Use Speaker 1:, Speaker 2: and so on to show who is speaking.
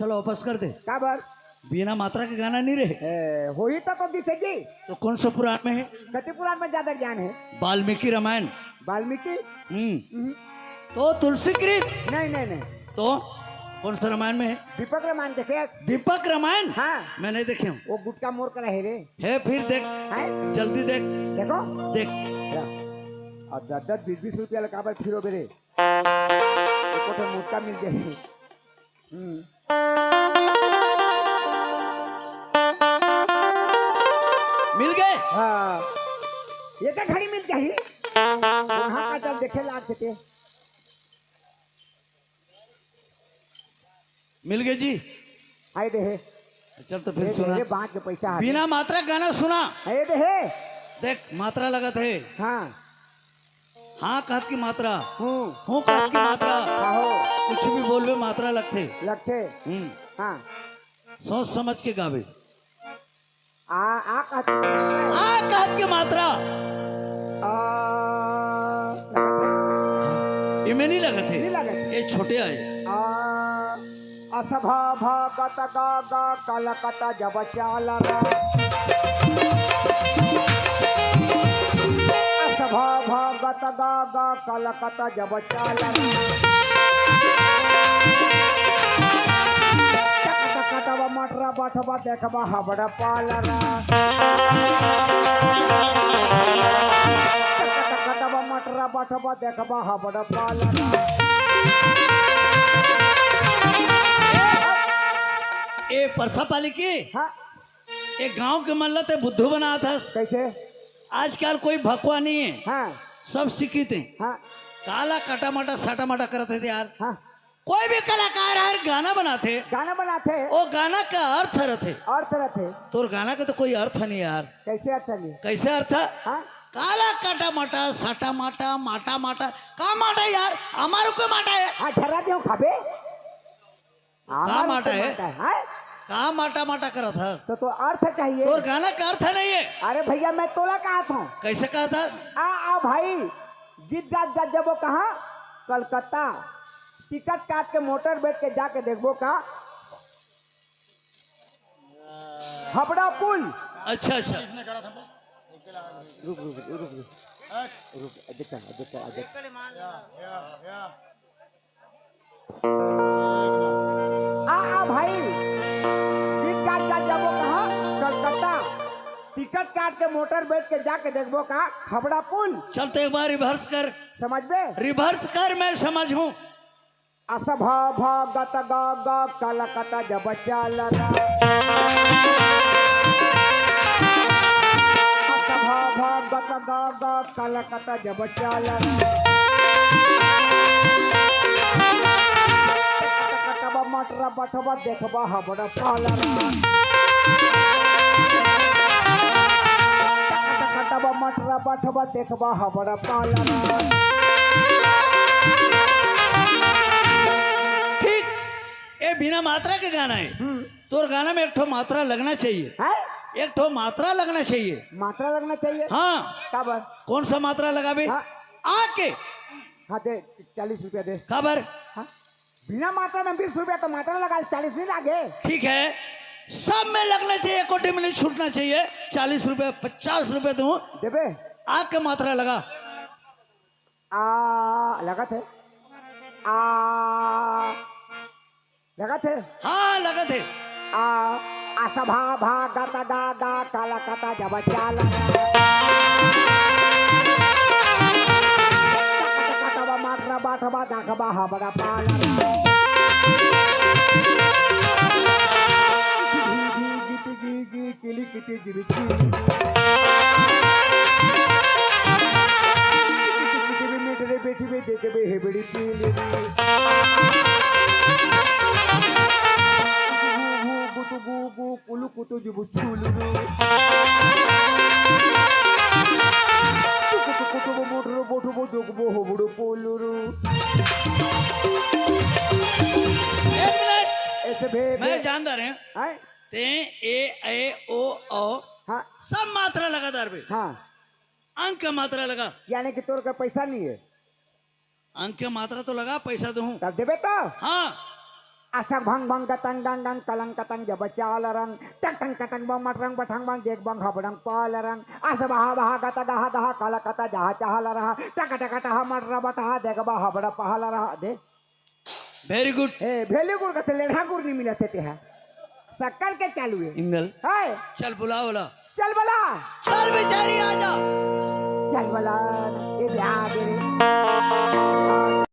Speaker 1: चलो वापस कर दे।
Speaker 2: का बर
Speaker 1: बिना मात्रा के गाना नहीं रहे।
Speaker 2: हो ही तो दिसे जी।
Speaker 1: तो कौन सा पुराण में है?
Speaker 2: कति पुराण में ज्यादा ज्ञान है?
Speaker 1: वाल्मीकि रामायण।
Speaker 2: वाल्मीकि?
Speaker 1: तो तुलसी कृत।
Speaker 2: नहीं नहीं नहीं।
Speaker 1: तो कौन सा रामायण में है?
Speaker 2: दीपक रामायण देखे?
Speaker 1: दीपक रामायण?
Speaker 2: हाँ
Speaker 1: मैं नहीं देखे हूँ।
Speaker 2: वो गुटका मोर का है रे।
Speaker 1: है फिर देख
Speaker 2: है?
Speaker 1: जल्दी देख।
Speaker 2: देखो
Speaker 1: देख
Speaker 2: और 10-10 20-20 रुपया लगा पर फिर बेरे तो मुक्का मिल जाए।
Speaker 1: मिल गए।
Speaker 2: हाँ ये तो घड़ी मिल जाए। वहाँ का जब देखे लाग सके।
Speaker 1: मिल गए जी।
Speaker 2: आए दे
Speaker 1: चल तो फिर सुना।
Speaker 2: बांट के पैसा
Speaker 1: बिना मात्रा गाना सुना।
Speaker 2: आए दे
Speaker 1: देख मात्रा लगा थे।
Speaker 2: हाँ
Speaker 1: हाँ कहत की मात्रा।
Speaker 2: हूँ
Speaker 1: कहत की मात्रा।
Speaker 2: हो
Speaker 1: कुछ भी बोलवे मात्रा लगते।
Speaker 2: हाँ
Speaker 1: सोच समझ के गावे।
Speaker 2: आ
Speaker 1: कहत की मात्रा इमे नहीं लगा थे। ये छोटे आए।
Speaker 2: असभा भगत गा गा कलकत्ता जब चाला असभा भगत गा गा कलकत्ता जब चाला कटवा मटरा बठवा देखबा हबड़ा पालरा कटवा मटरा बठवा देखबा हबड़ा पालरा।
Speaker 1: ए परसा पाली की।
Speaker 2: हाँ
Speaker 1: एक गांव के मल्लत है बुद्धू बना था।
Speaker 2: कैसे?
Speaker 1: आजकल कोई भकवा नहीं है।
Speaker 2: हाँ
Speaker 1: सब शिक्षित हैं।
Speaker 2: हाँ
Speaker 1: काला कटा माटा साटा माटा करते थे यार।
Speaker 2: हाँ
Speaker 1: कोई भी कलाकार हर गाना बनाते।
Speaker 2: गाना बनाते
Speaker 1: वो गाना का अर्थ रहते।
Speaker 2: अर्थ रहते।
Speaker 1: तो गाना का तो कोई अर्थ नहीं यार।
Speaker 2: कैसे अर्थ नहीं?
Speaker 1: कैसे अर्थ?
Speaker 2: हाँ
Speaker 1: काला काटा माटा साटा माटा माटा माटा का माटा यार हमारे को माटा है।
Speaker 2: हाँ झर्रा दे खाबे
Speaker 1: का माटा है?
Speaker 2: हाँ?
Speaker 1: का माटा माटा करा था।
Speaker 2: तो अर्थ चाहिए।
Speaker 1: और गाना का अर्थ नहीं है।
Speaker 2: अरे भैया मैं तोला कहा था।
Speaker 1: कैसे कहा था?
Speaker 2: आ भाई गीत गात जब वो कहा कलकत्ता टिकट काट के मोटर बैठ के जाके देखबो का हबड़ा पुल।
Speaker 1: अच्छा अच्छा
Speaker 2: रुक रुक रुक रुक रुक देखा भाई गीत गात जब वो कहा कलकत्ता टिकट काट के मोटर बैठ के जाके देखबो का हबड़ा पुल।
Speaker 1: चल तो एक बार रिवर्स कर।
Speaker 2: समझ में?
Speaker 1: रिवर्स कर मैं समझ हूँ।
Speaker 2: असभा भगत गा गा कलकत्ता जब चाला असभा भगत गा गा कलकत्ता जब चाला कटवा मटरा बठवा देखबा हबड़ा पालरा कटवा मटरा बठवा देखबा हबड़ा पालरा।
Speaker 1: ठीक ये बिना मात्रा के गाना है। तो गाना में एक ठो मात्रा लगना चाहिए।
Speaker 2: है?
Speaker 1: एक ठो मात्रा लगना चाहिए।
Speaker 2: मात्रा लगना चाहिए।
Speaker 1: हाँ
Speaker 2: काबर?
Speaker 1: कौन सा मात्रा लगा बे?
Speaker 2: हाँ?
Speaker 1: आके
Speaker 2: हाँ दे 40 रुपया दे।
Speaker 1: खबर?
Speaker 2: हाँ? बिना मात्रा में 20 रुपया तो मात्रा लगा 40 नहीं लागे।
Speaker 1: ठीक है सब में लगना चाहिए। कोटे में नहीं छूटना चाहिए। 40 रुपये 50 रुपये दूं
Speaker 2: देबे।
Speaker 1: आग के मात्रा लगा।
Speaker 2: लगा थे लगा थे।
Speaker 1: हाँ लगा थे।
Speaker 2: असभा भागत गा गा कलकत्ता जब चाला कटवा मात्रा बाठवा देखबा हबड़ा पालरा किली किटी गिरी मेरे बेटी में देखे बे है बड़ी पीली कुतु गु गु कुलु कुतु जुबु चुलु कुतु कुतु मोटरो बोटु बोटु बो हो बड़ो पोलुरु।
Speaker 1: एक मिनट
Speaker 2: ऐसे भे
Speaker 1: मैं जानदार है।
Speaker 2: हैं?
Speaker 1: ते ए ओ
Speaker 2: हाँ
Speaker 1: सब मात्रा लगा दर पे।
Speaker 2: हाँ
Speaker 1: अंक का मात्रा लगा।
Speaker 2: यानी कि तोर का पैसा नहीं है।
Speaker 1: अंक का मात्रा तो लगा पैसा दूं।
Speaker 2: तब देबे तो।
Speaker 1: हाँ
Speaker 2: आसा भंग भंग कतंग गंग गंग कलंग कतंग जब चाल रंग टंग टंग कतंग बंग मटरंग बठंग बंग देख बंग हबड़ंग पाल रंग आसा बहा बहा कता दहा दहा काला कता जहा चाहल रहा टक टक टहा मटरा बटहा देख बा हबड़ा पहल रहा दे
Speaker 1: वेरी गुड
Speaker 2: ए भेली गुड़ कते लेढ़ा गुड़ नहीं मिलते ते है शक्कर के चालू है
Speaker 1: इंगल
Speaker 2: है
Speaker 1: चल बुला बोला
Speaker 2: चल बला
Speaker 1: चल बेचारी आजा
Speaker 2: चल बला ये ध्यान दे रे